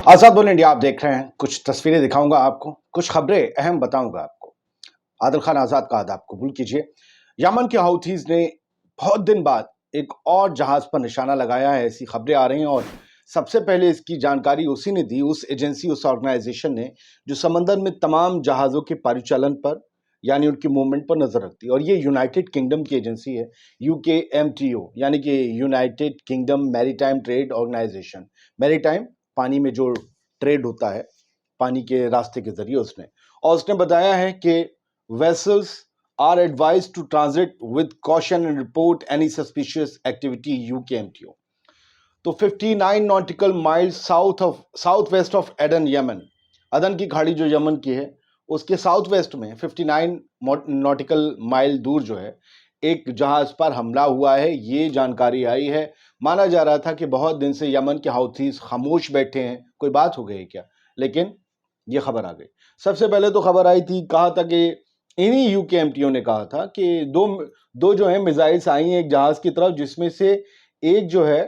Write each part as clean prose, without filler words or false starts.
आजाद बोल इंडिया आप देख रहे हैं। कुछ तस्वीरें दिखाऊंगा आपको, कुछ खबरें अहम बताऊंगा आपको। आदिल खान आजाद का आदाब कबूल कीजिए। यमन के हाउथीज ने बहुत दिन बाद एक और जहाज पर निशाना लगाया है, ऐसी खबरें आ रही हैं। और सबसे पहले इसकी जानकारी उसी ने दी, उस एजेंसी, उस ऑर्गेनाइजेशन ने जो समंदर में तमाम जहाज़ों के परिचालन पर यानी उनकी मूवमेंट पर नजर रखती है। और ये यूनाइटेड किंगडम की एजेंसी है, UKMTO, यानी कि United Kingdom maritime trade organization. Maritime पानी में जो ट्रेड होता है, पानी के रास्ते के जरिए उसने बताया है कि vessels are advised to transit with caution and report any suspicious activity UKMTO। तो 59 nautical miles south west of Aden, Yemen. अदन की खाड़ी जो यमन की है, उसके साउथ वेस्ट में 59 नॉटिकल माइल दूर जो है एक जहाज पर हमला हुआ है, ये जानकारी आई है। माना जा रहा था कि बहुत दिन से यमन के हाउथीज खामोश बैठे हैं, कोई बात हो गई क्या, लेकिन ये खबर आ गई। सबसे पहले तो खबर आई थी, कहा था कि इन्हीं UKMTO ने कहा था कि दो जो है मिसाइल्स आई हैं एक जहाज की तरफ, जिसमें से एक जो है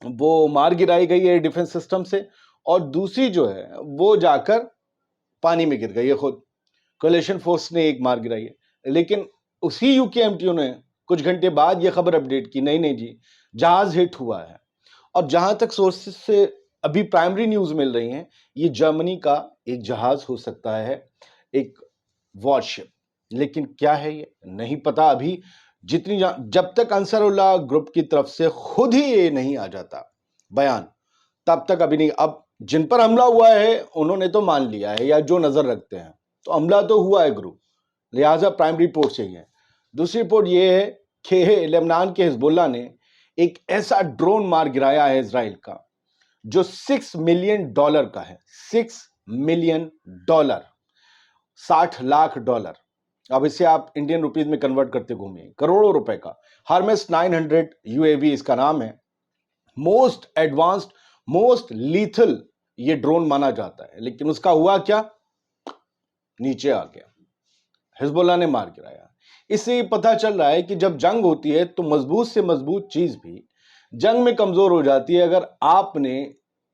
वो मार गिराई गई है डिफेंस सिस्टम से, और दूसरी जो है वो जाकर पानी में गिर गई है। खुद कोलिशन फोर्स ने एक मार गिराई है, लेकिन उसी UKMTO ने कुछ घंटे बाद ये खबर अपडेट की, नहीं नहीं जी, जहाज हिट हुआ है। और जहां तक सोर्सेस से अभी प्राइमरी न्यूज मिल रही हैं, ये जर्मनी का एक जहाज हो सकता है, एक वॉरशिप। लेकिन क्या है ये नहीं पता अभी। जब तक अंसारुल्लाह ग्रुप की तरफ से खुद ही ये नहीं आ जाता बयान, तब तक अभी नहीं। अब जिन पर हमला हुआ है उन्होंने तो मान लिया है, या जो नजर रखते हैं, तो हमला तो हुआ है ग्रुप, लिहाजा प्राइमरी रिपोर्ट चाहिए। दूसरी रिपोर्ट ये है कि लेबनान के हिजबुल्लाह ने एक ऐसा ड्रोन मार गिराया है इजराइल का, जो $6 मिलियन का है। $6 मिलियन, $60 लाख। अब इसे आप इंडियन रुपीज में कन्वर्ट करते घूमिए, करोड़ों रुपए का। हरमेस 900 UAV इसका नाम है। मोस्ट एडवांस्ड, मोस्ट लीथल ये ड्रोन माना जाता है, लेकिन उसका हुआ क्या, नीचे आ गया, हिजबुल्लाह ने मार गिराया। इससे ये पता चल रहा है कि जब जंग होती है तो मजबूत से मजबूत चीज भी जंग में कमजोर हो जाती है अगर आपने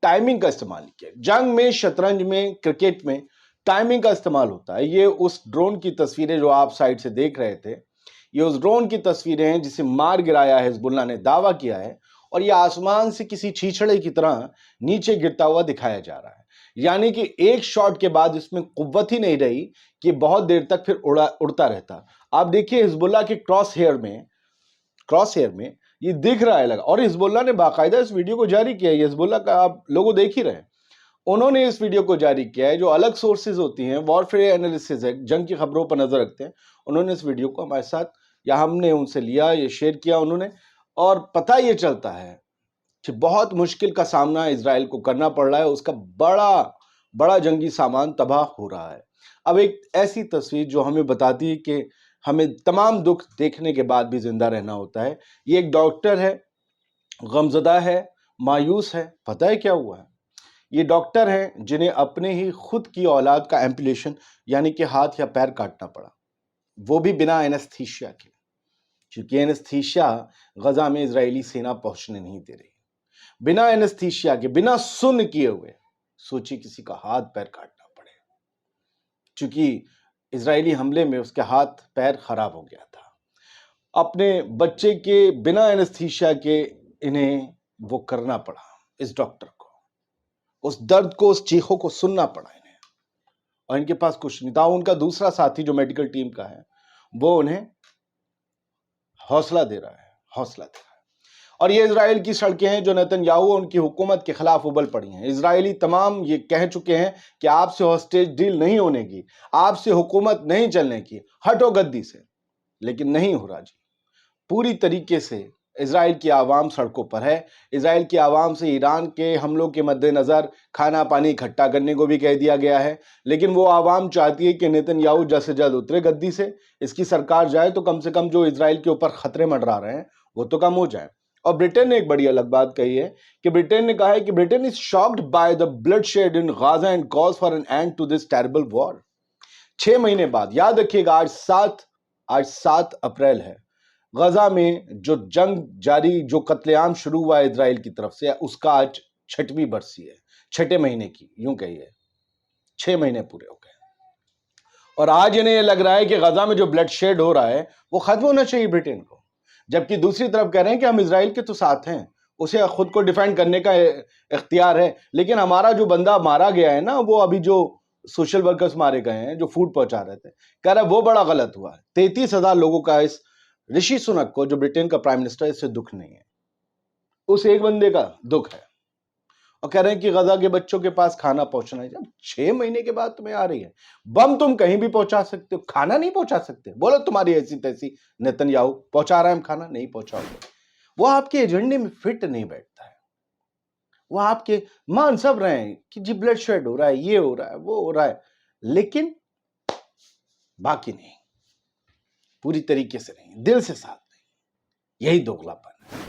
टाइमिंग का इस्तेमाल किया। जंग में, शतरंज में, क्रिकेट में टाइमिंग का इस्तेमाल होता है। ये उस ड्रोन की तस्वीरें जो आप साइड से देख रहे थे, ये उस ड्रोन की तस्वीरें हैं जिसे मार गिराया है हिजबुल्लाह ने, दावा किया है। और ये आसमान से किसी छीछड़े की तरह नीचे गिरता हुआ दिखाया जा रहा है, यानी कि एक शॉट के बाद इसमें कुव्वत ही नहीं रही कि बहुत देर तक फिर उड़ता रहता। आप देखिए हिजबुल्लाह के क्रॉस हेयर में ये दिख रहा है लगा। और हिजबुल्लाह ने बाकायदा इस वीडियो को जारी किया है। हिजबुल्लाह का आप लोगों देख ही रहे हैं, उन्होंने इस वीडियो को जारी किया है। जो अलग सोर्सेज होती हैं, वॉरफेयर एनालिसिस है, जंग की खबरों पर नजर रखते हैं, उन्होंने इस वीडियो को हमारे साथ, या हमने उनसे लिया, ये शेयर किया उन्होंने। और पता ये चलता है कि बहुत मुश्किल का सामना इजराइल को करना पड़ रहा है, उसका बड़ा बड़ा जंगी सामान तबाह हो रहा है। अब एक ऐसी तस्वीर जो हमें बताती है कि हमें तमाम दुख देखने के बाद भी जिंदा रहना होता है। ये एक डॉक्टर है, गमजदा है, मायूस है। पता है क्या हुआ है? ये डॉक्टर हैं जिन्हें अपने ही खुद की औलाद का एम्पुलेशन यानी कि हाथ या पैर काटना पड़ा, वो भी बिना एनेस्थीसिया के, क्योंकि एनेस्थीसिया गजा में इजरायली सेना पहुंचने नहीं दे रही। बिना एनेस्थीसिया के, बिना सुन किए हुए, सोचिए किसी का हाथ पैर काटना पड़े, क्योंकि इजरायली हमले में उसके हाथ पैर खराब हो गया था। अपने बच्चे के बिना एनेस्थीसिया के इन्हें वो करना पड़ा, इस डॉक्टर को, उस दर्द को, उस चीखों को सुनना पड़ा इन्हें। और इनके पास कुछ नहीं था। उनका दूसरा साथी जो मेडिकल टीम का है, वो उन्हें हौसला दे रहा है, हौसला दे रहा है। और ये इजराइल की सड़कें हैं जो नेतन्याहू और उनकी हुकूमत के खिलाफ उबल पड़ी हैं। इजरायली तमाम ये कह चुके हैं कि आपसे हॉस्टेज डील नहीं होने की, आपसे हुकूमत नहीं चलने की, हटो गद्दी से। लेकिन नहीं हो रहा जी। पूरी तरीके से इजराइल की आवाम सड़कों पर है। इजराइल की आवाम से ईरान के हमलों के मद्देनजर खाना पानी इकट्ठा करने को भी कह दिया गया है, लेकिन वो आवाम चाहती है कि नेतन्याहू जल्द से जल्द उतरे गद्दी से, इसकी सरकार जाए, तो कम से कम जो इजराइल के ऊपर खतरे मंडरा रहे हैं वो तो कम हो जाए। और ब्रिटेन ने एक बड़ी अलग बात कही है कि ब्रिटेन ने कहा है कि Britain is shocked by the bloodshed in Gaza and calls for an end to this terrible war. 6 महीने बाद, याद रखिएगा, आज 7 अप्रैल है, गजा में जो जंग जारी, जो कत्लेआम शुरू हुआ है इजराइल की तरफ से, उसका आज 6वीं बरसी है। छठे महीने की, यूं कहिए 6 महीने पूरे हो गए, और आज इन्हें ये लग रहा है कि गजा में जो ब्लड शेड हो रहा है वो खत्म होना चाहिए ब्रिटेन को, जबकि दूसरी तरफ कह रहे हैं कि हम इजराइल के तो साथ हैं, उसे खुद को डिफेंड करने का इख्तियार है, लेकिन हमारा जो बंदा मारा गया है ना, वो अभी जो सोशल वर्कर्स मारे गए हैं जो फूड पहुंचा रहे थे, कह रहा है वो बड़ा गलत हुआ है। 33,000 लोगों का, इस ऋषि सुनक को जो ब्रिटेन का प्राइम मिनिस्टर है, इससे दुख नहीं है, उस एक बंदे का दुख है, और कह रहे हैं कि गजा के बच्चों के पास खाना पहुंचना है। जब 6 महीने के बाद तुम्हें आ रही है, बम तुम कहीं भी पहुंचा सकते हो, खाना नहीं पहुंचा सकते? बोलो तुम्हारी ऐसी तैसी नेतन्याहू, पहुंचा रहा है हम खाना, नहीं पहुंचाओगे। वो आपके एजेंडे में फिट नहीं बैठता है। वो आपके मान सब रहे हैं कि जी ब्लड शेड हो रहा है, ये हो रहा है, वो हो रहा है, लेकिन बाकी नहीं, पूरी तरीके से नहीं, दिल से साथ नहीं। यही दोगलापन है।